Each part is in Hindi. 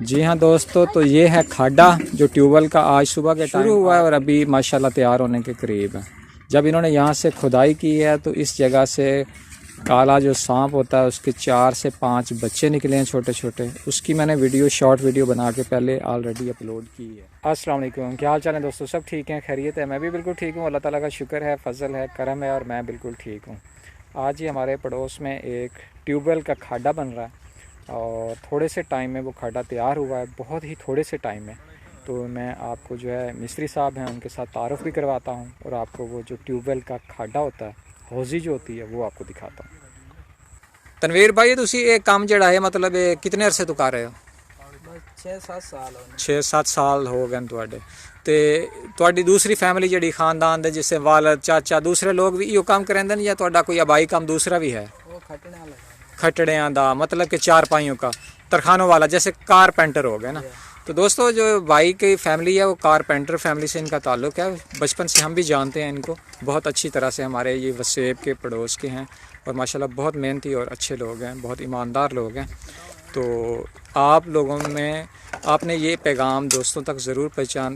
जी हाँ दोस्तों, तो ये है खाडा जो ट्यूबवेल का आज सुबह के शुरू हुआ है और अभी माशाल्लाह तैयार होने के करीब है। जब इन्होंने यहाँ से खुदाई की है तो इस जगह से काला जो सांप होता है उसके 4 से 5 बच्चे निकले हैं छोटे छोटे। उसकी मैंने शॉर्ट वीडियो बना के पहले ऑलरेडी अपलोड की है। अस्सलाम वालेकुम, क्या हाल चाल है दोस्तों? सब ठीक हैं, खैरियत है? मैं भी बिल्कुल ठीक हूँ, अल्लाह ताला का शुक्र है, फजल है, करम है और मैं बिल्कुल ठीक हूँ। आज ही हमारे पड़ोस में एक ट्यूबवेल का खाडा बन रहा है और थोड़े से टाइम में वो खाडा तैयार हुआ है, बहुत ही थोड़े से टाइम में। तो मैं आपको जो है मिस्त्री साहब हैं उनके साथ तारुफ भी करवाता हूँ और आपको वो जो ट्यूबवेल का खाडा होता है, हौजी जो होती है, वो आपको दिखाता हूँ। तनवीर भाई, तुसी एक काम जड़ा है मतलब कितने अरसे तो कर रहे हो? 6-7 साल हो गए तुहाडे। ते तुहाडी दूसरी फैमिली जड़ी खानदान दे जिससे वालद चाचा दूसरे लोग भी इहो काम करेंदे या तुहाडा कोई अबाई काम दूसरा भी है? खटड़ियाँ दा मतलब कि चारपाइयों का, तरखानों वाला, जैसे कारपेंटर हो गए ना। तो दोस्तों जो भाई की फैमिली है वो कारपेंटर फैमिली से इनका ताल्लुक़ है। बचपन से हम भी जानते हैं इनको बहुत अच्छी तरह से। हमारे ये वसेब के पड़ोस के हैं और माशाल्लाह बहुत मेहनती और अच्छे लोग हैं, बहुत ईमानदार लोग हैं। तो आप लोगों में आपने ये पैगाम दोस्तों तक ज़रूर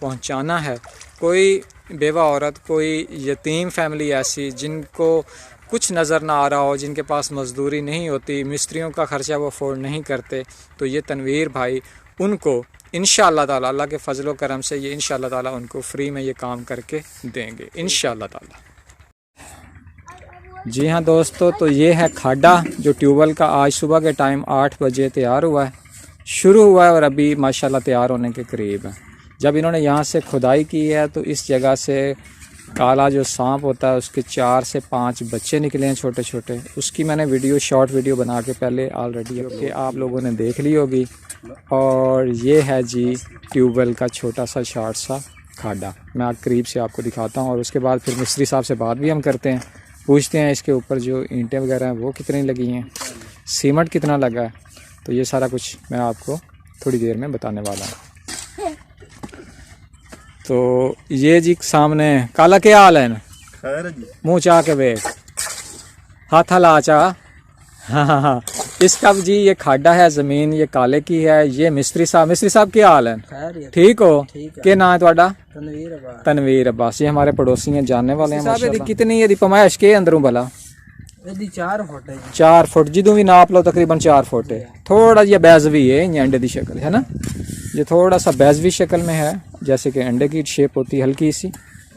पहुँचाना है। कोई बेवा औरत, कोई यतीम फैमिली ऐसी जिनको कुछ नज़र ना आ रहा हो, जिनके पास मज़दूरी नहीं होती, मिस्त्रियों का ख़र्चा वो अफोर्ड नहीं करते, तो ये तनवीर भाई उनको इंशाअल्लाह ताला अल्लाह के फजलो करम से ये इंशाअल्लाह ताला उनको फ्री में ये काम करके देंगे इंशाअल्लाह ताला। जी हाँ दोस्तों, तो ये है खाडा जो ट्यूबवेल का आज सुबह के टाइम 8 बजे तैयार हुआ है, शुरू हुआ है और अभी माशाल्लाह तैयार होने के करीब है। जब इन्होंने यहाँ से खुदाई की है तो इस जगह से काला जो सांप होता है उसके 4 से 5 बच्चे निकले हैं छोटे छोटे। उसकी मैंने शॉर्ट वीडियो बना के पहले ऑलरेडी कि आप लोगों ने देख ली होगी। और ये है जी ट्यूबवेल का छोटा सा शॉर्ट सा खाडा। मैं करीब से आपको दिखाता हूँ और उसके बाद फिर मिस्त्री साहब से बात भी हम करते हैं, पूछते हैं इसके ऊपर जो ईंटें वगैरह हैं वो कितनी लगी हैं, सीमेंट कितना लगा है। तो ये सारा कुछ मैं आपको थोड़ी देर में बताने वाला हूँ। तो ये जी सामने काला क्या हाल है? खैर जी, मुँह चाह के वे हाथ हला चा। हाँ, इसका जी ये खाडा है, जमीन ये काले की है। ये मिस्त्री साहब क्या हाल है? ठीक हो? क्या नाम है ਤੁਹਾਡਾ? तनवीर अब्बास। ये हमारे पड़ोसी हैं, जानने वाले हैं माशाल्लाह। कितनी ये पमाइश के अंदरों भला? 4 फुट है। 4 फुट जिदों भी नाप लो तकरीबन 4 फुट है। थोड़ा जिहा बैजवी है, अंडे की शक्ल है ना, ये थोड़ा सा बैजवी शक्ल में है, जैसे कि अंडे की शेप होती है हल्की सी।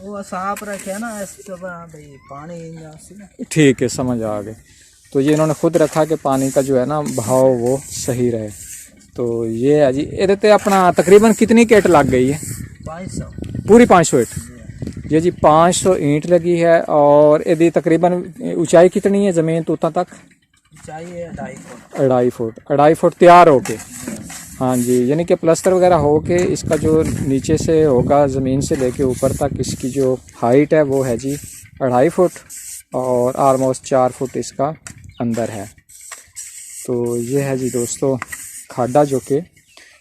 वो साफ रखे ना भाई, पानी। ठीक है, समझ आ गए। तो ये इन्होंने खुद रखा कि पानी का जो है ना बहाव वो सही रहे। तो ये है जी, ये अपना तकरीबन कितनी ईंट लग गई है? 500, पूरी 500 ईंट। ये जी 500 ईंट लगी है। और यदि तकरीबन ऊंचाई कितनी है ज़मीन तो उतना तक? ऊंचाई है 2.5 फुट तैयार होके। हाँ जी, यानी कि प्लस्तर वगैरह हो के इसका जो नीचे से होगा ज़मीन से लेके ऊपर तक इसकी जो हाइट है वो है जी 2.5 फुट और ऑलमोस्ट 4 फुट इसका अंदर है। तो ये है जी दोस्तों खाडा, जो कि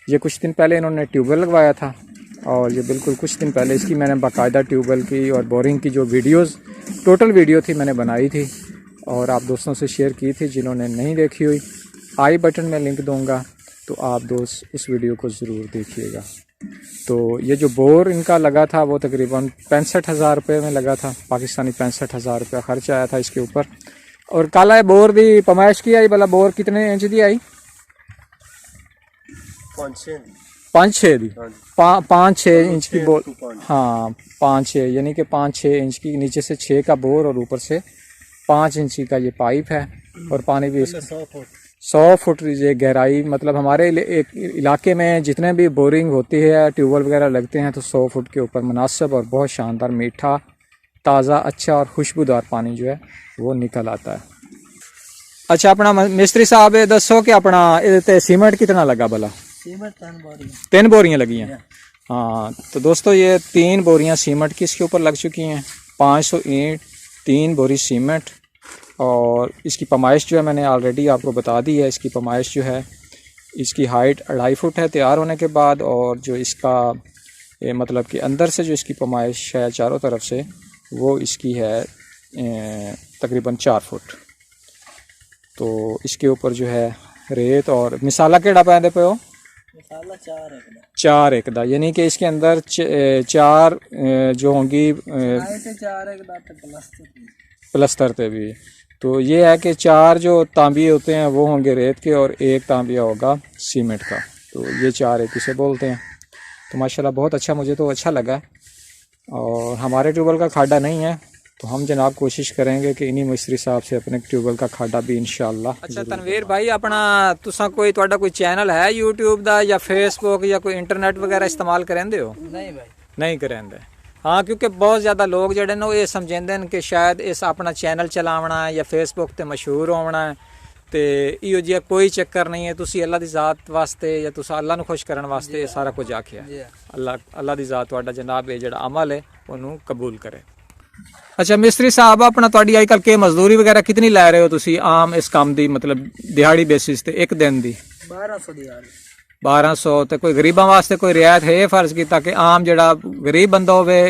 ये कुछ दिन पहले इन्होंने ट्यूबवेल लगवाया था और ये बिल्कुल कुछ दिन पहले इसकी मैंने बाकायदा ट्यूबवेल की और बोरिंग की जो टोटल वीडियो थी मैंने बनाई थी और आप दोस्तों से शेयर की थी। जिन्होंने नहीं देखी हुई, आई बटन में लिंक दूंगा, तो आप दोस्त उस वीडियो को ज़रूर देखिएगा। तो ये जो बोर इनका लगा था वो तकरीबन 65,000 रुपये में लगा था, पाकिस्तानी 65,000 रुपया खर्च आया था इसके ऊपर। और काला बोर भी पमाइश की आई, भला बोर कितने इंच दी आई? 5-6 दी, 5-6 इंच की बोर। हाँ 5-6, यानी कि 5-6 इंच की, नीचे से 6 का बोर और ऊपर से 5 इंच का ये पाइप है। और पानी भी 100 फुट ये गहराई, मतलब हमारे इलाके में जितने भी बोरिंग होती है, ट्यूबवेल वगैरह लगते हैं, तो 100 फुट के ऊपर मुनासिब और बहुत शानदार मीठा, ताज़ा, अच्छा और खुशबूदार पानी जो है वो निकल आता है। अच्छा, अपना मिस्त्री साहब दसो कि अपना इधर सीमेंट कितना लगा भला? सीमेंट 3 बोरियाँ लगी हैं। हाँ तो दोस्तों ये 3 बोरियाँ सीमेंट की इसके ऊपर लग चुकी हैं, 500 ईंट, 3 बोरी सीमेंट। और इसकी पमाइश जो है मैंने ऑलरेडी आपको बता दी है। इसकी पमाइश जो है, इसकी हाइट 2.5 फुट है तैयार होने के बाद। और जो इसका मतलब कि अंदर से जो इसकी पमाइश है चारों तरफ से, वो इसकी है तकरीबन 4 फुट। तो इसके ऊपर जो है रेत और मिसाला केड़ा पैंदे पे हो? वाला 4 एकड़ 4 एकड़, यानी कि इसके अंदर 4 जो होंगी आए थे 4 एकड़ प्लस्तर प्लस्तर पे भी। तो ये है कि 4 जो तांबिए होते हैं वो होंगे रेत के और 1 तांबिया होगा सीमेंट का। तो ये 4 एक इसे बोलते हैं। तो माशाल्लाह बहुत अच्छा, मुझे तो अच्छा लगा। और हमारे ट्यूबवेल का खाडा नहीं है, तो हम जनाब कोशिश करेंगे कि इन्हीं मिस्त्री साहब से अपने ट्यूबवेल का खाडा भी इंशाल्लाह। अच्छा तनवीर भाई, अपना तुसा कोई तुहाडा कोई चैनल है यूट्यूब दा या फेसबुक या कोई इंटरनेट वगैरह इस्तेमाल करेंदे हो? नहीं भाई, नहीं करेंदे। हाँ, क्योंकि बहुत ज़्यादा लोग जड़े ने ये समझेंदे न कि शायद इस अपना चैनल चलावना है या फेसबुक ते मशहूर होना है, तो इहो जिहा कोई चक्कर नहीं है। तुसी अल्लाह दी ज़ात वास्ते या तुसा अल्लाह नूं खुश करन वास्ते ये सारा कुछ आखिया। अल्लाह दी ज़ात तुहाडा जनाब ये जिहड़ा अमल है उन्होंने कबूल करे। अच्छा मिस्त्री साहब, अपना तुहाडी अजकल के मजदूरी वगैरह कितनी लै रहे हो तुसी आम इस काम दी, मतलब दिहाड़ी बेसिस ते एक दिन दी? 1200 दिहाड़ी। 1200। तो कोई गरीबां वास्ते कोई रियायत है फर्ज की, ताकि आम जड़ा गरीब बंदा होवे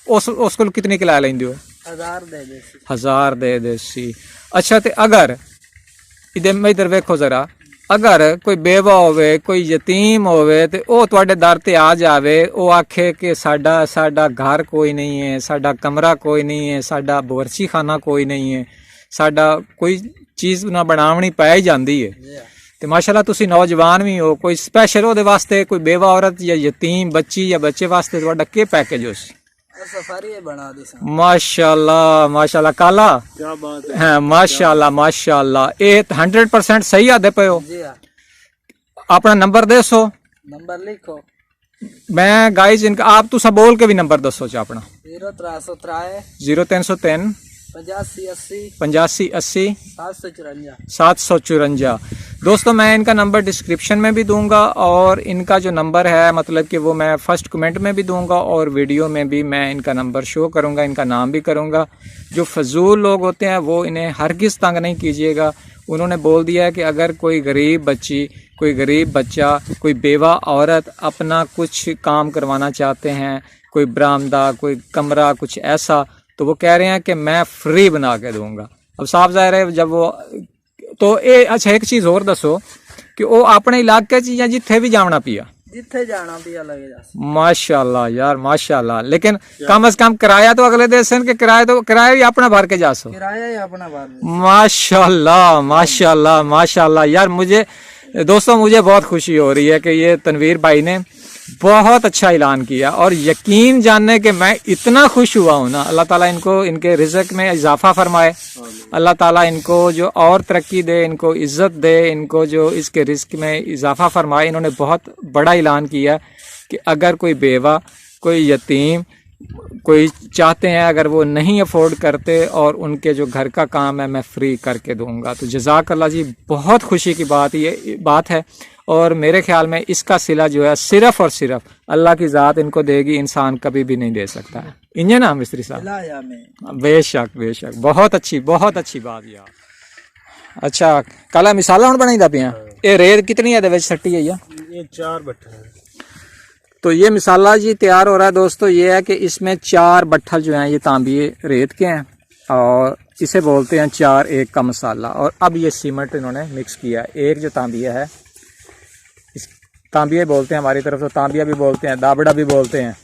उस को कितनी किराया लेंदे हो? 1000 दे देसी। 1000 दे देसी। अच्छा, तो अगर इधर वेखो जरा, अगर कोई बेवा होवे कोई यतीम होवे ते ओ तुहाडे दर ते आ जावे, ओ आखे कि साडा घर कोई नहीं है, साडा कमरा कोई नहीं है, साडा बावर्ची खाना कोई नहीं है, साडा कोई चीज़ ना बनावनी पै जाती है, तो माशाल्लाह तुसी नौजवान भी हो, कोई स्पैशल ओहदे वास्ते कोई बेवा औरत या यतीम बच्ची या बच्चे वास्ते तुहाडा के पैकेज हो? सफारी बना दी सा। माशाल्लाह माशाल्लाह काला, क्या बात है। हाँ माशाल्लाह माशाल्लाह, ये 100% सही आदे पे हो। जी हाँ। अपना नंबर दे सो। नंबर लिखो। मैं गाइज इनका आप तुसा बोल के भी नंबर दसो चा अपना। 0303 0303 85 80 85 80 754। 754। दोस्तों मैं इनका नंबर डिस्क्रिप्शन में भी दूंगा और इनका जो नंबर है मतलब कि वो मैं फर्स्ट कमेंट में भी दूंगा और वीडियो में भी मैं इनका नंबर शो करूंगा, इनका नाम भी करूंगा। जो फजूल लोग होते हैं वो इन्हें हरगिज़ तंग नहीं कीजिएगा। उन्होंने बोल दिया है कि अगर कोई गरीब बच्ची, कोई गरीब बच्चा, कोई बेवा औरत अपना कुछ काम करवाना चाहते हैं, कोई बरामदा, कोई कमरा, कुछ ऐसा, तो वो कह रहे हैं कि मैं फ्री बना के दूंगा। अब साफ ज़ाहिर है जब वो तो ये अच्छा एक चीज़ और दसो कि वो अपने इलाके च या जिथे भी जाना पिया, जिथे जाना पिया लगे जा। माशाल्लाह यार माशाल्लाह, लेकिन कम से कम किराया तो अगले देश के किराया भी अपना भर के जा सो। किराया ही अपना भर। माशाल्लाह माशाल्लाह माशाल्लाह यार, मुझे दोस्तों मुझे बहुत खुशी हो रही है कि ये तनवीर भाई ने बहुत अच्छा ऐलान किया और यकीन जानने के मैं इतना खुश हुआ हूँ ना। अल्लाह ताला इनको इनके रिज़्क़ में इजाफा फरमाए, अल्लाह ताला इनको जो और तरक्की दे, इनको इज्जत दे, इनको जो इसके रिज़्क़ में इजाफा फरमाए। इन्होंने बहुत बड़ा ऐलान किया कि अगर कोई बेवा, कोई यतीम, कोई चाहते हैं अगर वो नहीं अफोर्ड करते और उनके जो घर का काम है मैं फ्री करके दूंगा। तो जज़ाकल्लाह जी, बहुत खुशी की बात ये बात है और मेरे ख्याल में इसका सिला जो है सिर्फ और सिर्फ अल्लाह की ज़ात इनको देगी, इंसान कभी भी नहीं दे सकता है। इंजन ना मिस्त्री साहब? बेशक बेशक, बहुत अच्छी बात यार। अच्छा कल मिसाला हुण बनाई दा पिया, ये रेत कितनी है सट्टी है? ये 4 बट्ठल है। तो ये मिसाला जी तैयार हो रहा है दोस्तों। ये है कि इसमें 4 बट्ठल जो हैं ये तांबिए रेत के हैं और इसे बोलते हैं 4 एक का मसाला। और अब ये सीमेंट इन्होंने मिक्स किया है। एक जो तांबिया है, इस तांबिया बोलते हैं हमारी तरफ, तो तांबिया भी बोलते हैं, दाबड़ा भी बोलते हैं।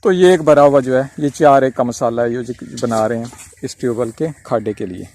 तो ये एक भरा हुआ जो है ये 4 एक का मसाला है, ये जो बना रहे हैं इस ट्यूबवेल के खाडे के लिए।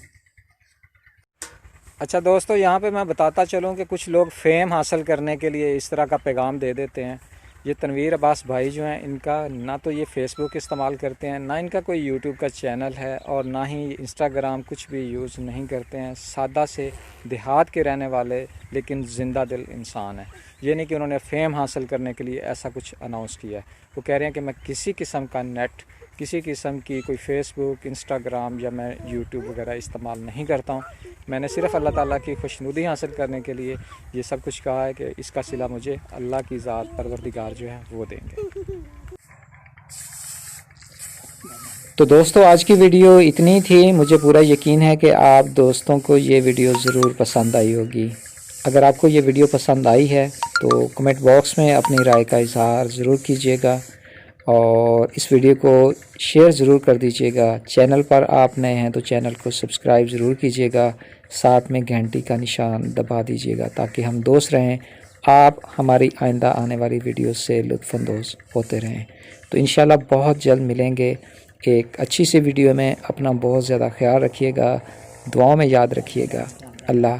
अच्छा दोस्तों, यहाँ पे मैं बताता चलूँ कि कुछ लोग फेम हासिल करने के लिए इस तरह का पैगाम दे देते हैं। ये तनवीर अब्बास भाई जो हैं, इनका ना तो ये फेसबुक इस्तेमाल करते हैं, ना इनका कोई यूट्यूब का चैनल है और ना ही इंस्टाग्राम, कुछ भी यूज़ नहीं करते हैं। सादा से देहात के रहने वाले लेकिन ज़िंदा दिल इंसान है। ये नहीं कि उन्होंने फेम हासिल करने के लिए ऐसा कुछ अनाउंस किया है। वो कह रहे हैं कि मैं किसी किस्म का नेट, किसी किस्म की कोई फेसबुक, इंस्टाग्राम या मैं यूट्यूब वगैरह इस्तेमाल नहीं करता हूँ। मैंने सिर्फ अल्लाह ताला की खुशनुदी हासिल करने के लिए ये सब कुछ कहा है कि इसका सिला मुझे अल्लाह की ज़ात परवरदिगार जो है वो देंगे। तो दोस्तों आज की वीडियो इतनी थी। मुझे पूरा यकीन है कि आप दोस्तों को ये वीडियो ज़रूर पसंद आई होगी। अगर आपको ये वीडियो पसंद आई है तो कमेंट बॉक्स में अपनी राय का इजहार ज़रूर कीजिएगा और इस वीडियो को शेयर ज़रूर कर दीजिएगा। चैनल पर आप नए हैं तो चैनल को सब्सक्राइब ज़रूर कीजिएगा, साथ में घंटी का निशान दबा दीजिएगा ताकि हम दोस्त रहें आप हमारी आइंदा आने वाली वीडियो से लुत्फ़अंदोज़ होते रहें। तो इंशाल्लाह बहुत जल्द मिलेंगे एक अच्छी सी वीडियो में। अपना बहुत ज़्यादा ख्याल रखिएगा, दुआओं में याद रखिएगा। अल्लाह